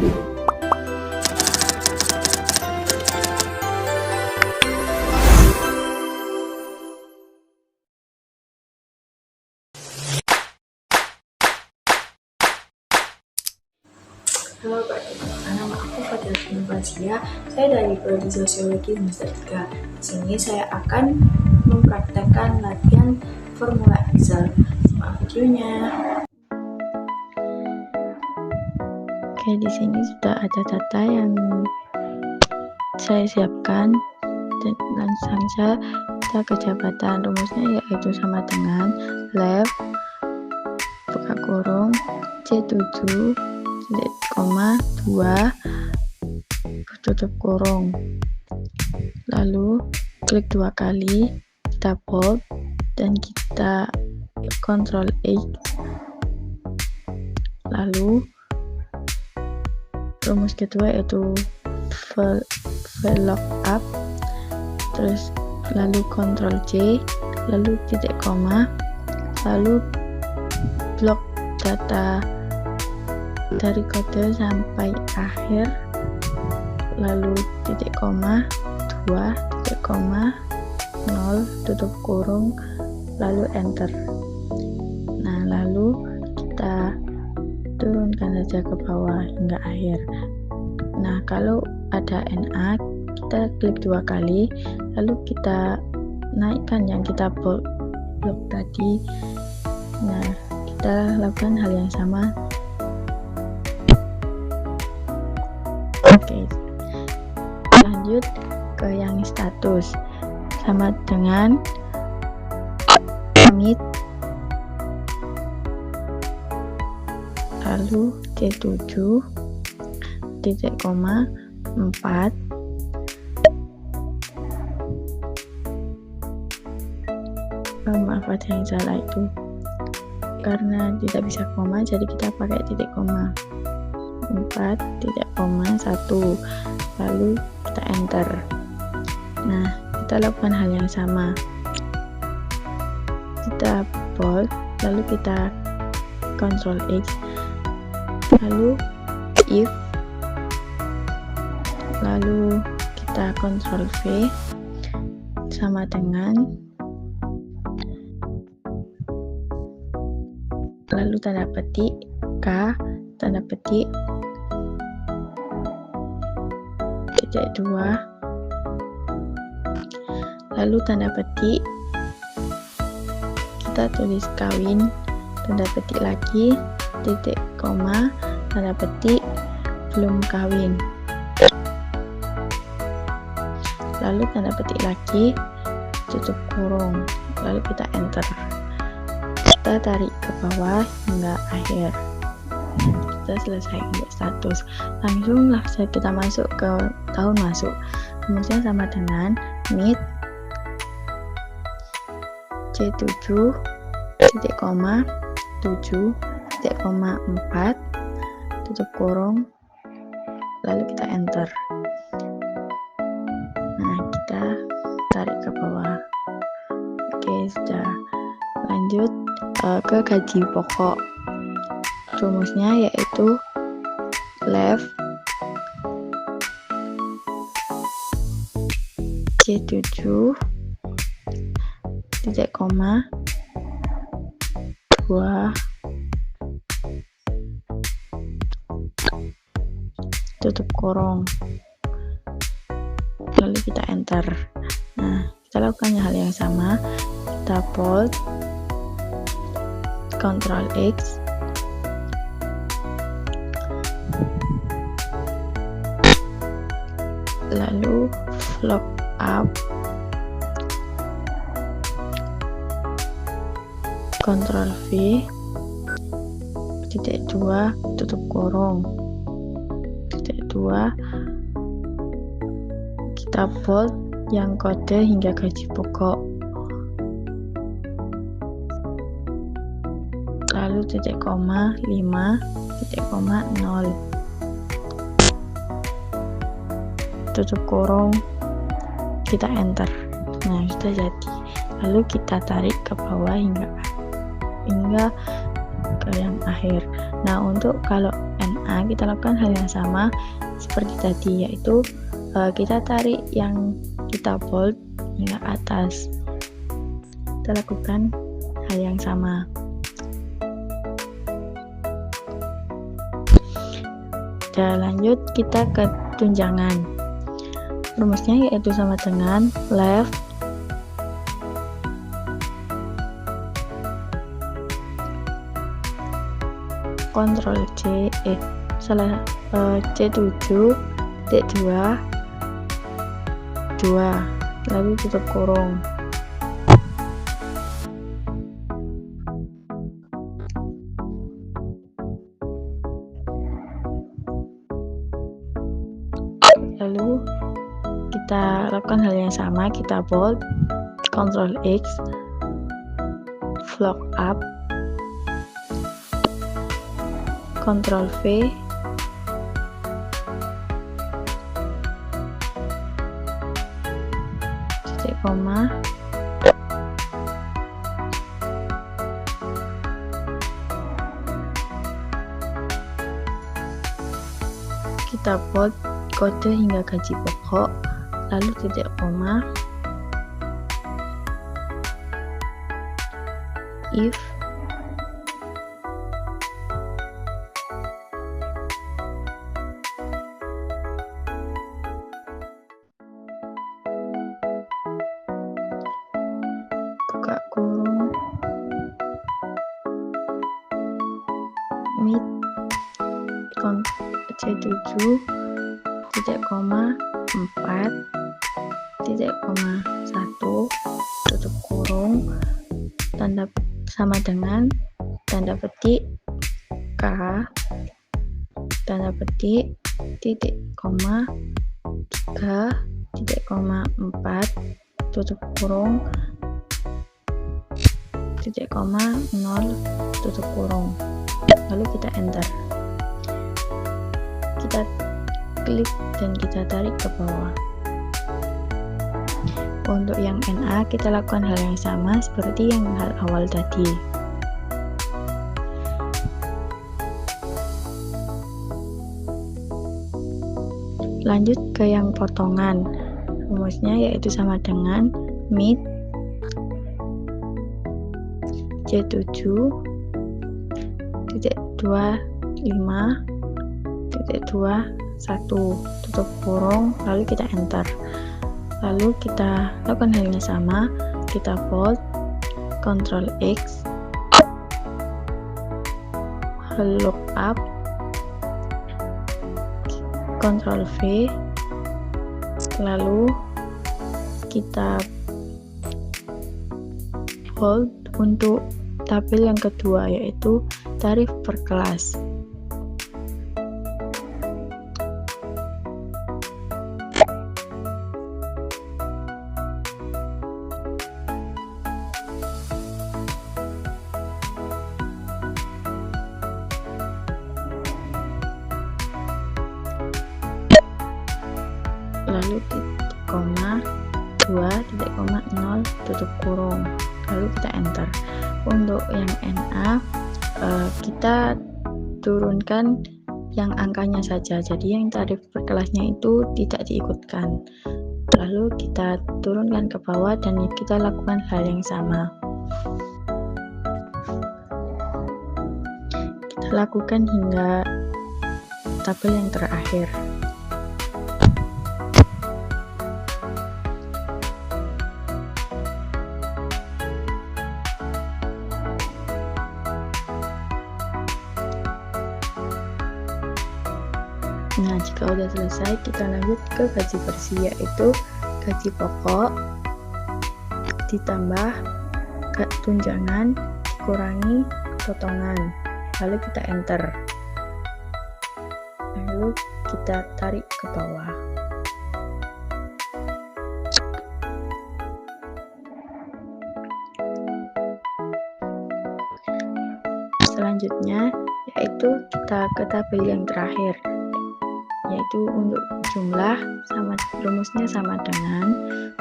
Halo Pak nama aku Fadila Fasia, saya dari Prodi Sosiologi Semester 3. Di sini saya akan mempraktekkan latihan formula Excel. Simak videonya. Oke, di sini sudah ada data yang saya siapkan dan langsung saja kita ke jabatan. Rumusnya yaitu sama dengan left buka kurung C7 2 tutup kurung, lalu klik 2 kali, kita bold dan kita Ctrl X, lalu rumus kedua yaitu VLOOKUP, terus lalu Ctrl J, lalu titik koma, lalu blok data dari kode sampai akhir, lalu titik koma 2 titik koma 0 tutup kurung, lalu enter. Nah, lalu kita turunkan saja ke bawah hingga akhir. Nah, kalau ada NA kita klik 2 kali, lalu kita naikkan yang kita blok tadi. Nah, kita lakukan hal yang sama. Oke, lanjut ke yang status, sama dengan commit, lalu C7 titik koma 4 maaf ada yang salah itu karena tidak bisa koma, jadi kita pakai titik koma 4 titik koma 1, lalu kita enter. Nah, kita lakukan hal yang sama, kita bold, lalu kita Ctrl X, lalu if, lalu kita Ctrl V sama dengan, lalu tanda petik K tanda petik titik 2, lalu tanda petik kita tulis kawin, tanda petik lagi titik koma tanda petik belum kawin, lalu tanda petik lagi tutup kurung, lalu kita enter. Kita tarik ke bawah hingga akhir. Kita selesai untuk status. Langsung kita masuk ke tahun masuk. Rumusnya sama dengan mid C7 titik koma 7 titik koma 4 tutup kurung, lalu kita enter. Nah, kita tarik ke bawah. Oke, sudah. Lanjut ke gaji pokok. Rumusnya yaitu left C7 titik koma 2 tutup kurung, lalu kita enter. Nah, kita lakukan hal yang sama, kita bold Ctrl X, lalu VLOOKUP, Ctrl V, titik 2 tutup kurung, titik 2 kita bold yang kode hingga gaji pokok, lalu titik koma 5 titik koma 0 tutup kurung, kita enter. Nah, sudah jadi. Lalu kita tarik ke bawah hingga ke yang akhir. Nah, untuk kalau NA NA kita lakukan hal yang sama seperti tadi, yaitu kita tarik yang kita bold hingga atas. Kita lakukan hal yang sama. Dan lanjut kita ke tunjangan. Rumusnya yaitu sama dengan left Ctrl C7 titik 2 lalu tutup kurung. Lalu kita lakukan hal yang sama, kita bold, Ctrl X, float up, Ctrl V, titik koma, kita bold kode hingga gaji pokok, lalu titik koma, if buka kurung mid C7 titik koma 4 titik koma 1 tutup kurung tanda sama dengan tanda petik K tanda petik titik koma 3 titik koma 4 tutup kurung titik koma 0 tutup kurung, lalu kita enter. Kita klik dan kita tarik ke bawah. Untuk yang NA kita lakukan hal yang sama seperti yang hal awal tadi. Lanjut ke yang potongan. Rumusnya yaitu sama dengan mid C7 titik 25 titik 21 tutup kurung, lalu kita enter. Lalu kita lakukan hal yang sama, kita bold, Ctrl X, look up, Ctrl V, lalu kita bold untuk tabel yang kedua yaitu tarif per kelas. Lalu titik koma 2 titik koma 0 tutup kurung, lalu kita enter. Untuk yang NA kita turunkan yang angkanya saja, jadi yang tarif per kelasnya itu tidak diikutkan. Lalu kita turunkan ke bawah dan kita lakukan hal yang sama. Kita lakukan hingga tabel yang terakhir. Nah, jika udah selesai, kita lanjut ke gaji bersih, yaitu gaji pokok ditambah tunjangan dikurangi potongan, lalu kita enter, lalu kita tarik ke bawah. Selanjutnya yaitu kita ke tabel yang terakhir, yaitu untuk jumlah, sama rumusnya sama dengan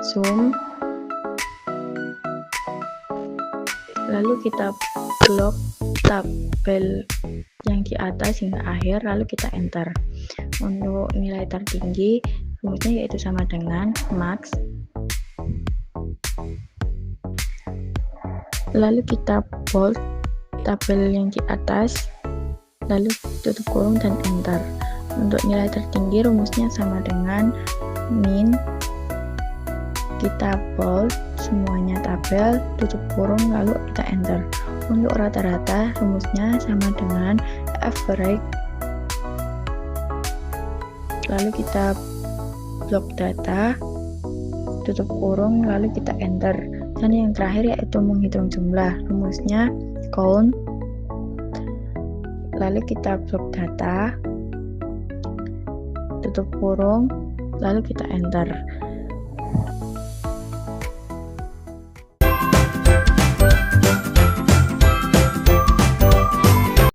sum, lalu kita blok tabel yang di atas hingga akhir, lalu kita enter. Untuk nilai tertinggi, rumusnya yaitu sama dengan max. Lalu kita bold tabel yang di atas, lalu tutup kurung dan enter. Untuk nilai tertinggi, rumusnya sama dengan min. Kita bold semuanya tabel, tutup kurung, lalu kita enter. Untuk rata-rata, rumusnya sama dengan average. Lalu kita blok data, tutup kurung, lalu kita enter. Dan yang terakhir yaitu menghitung jumlah, rumusnya count. Lalu kita blok data, tutup kurung, lalu kita enter.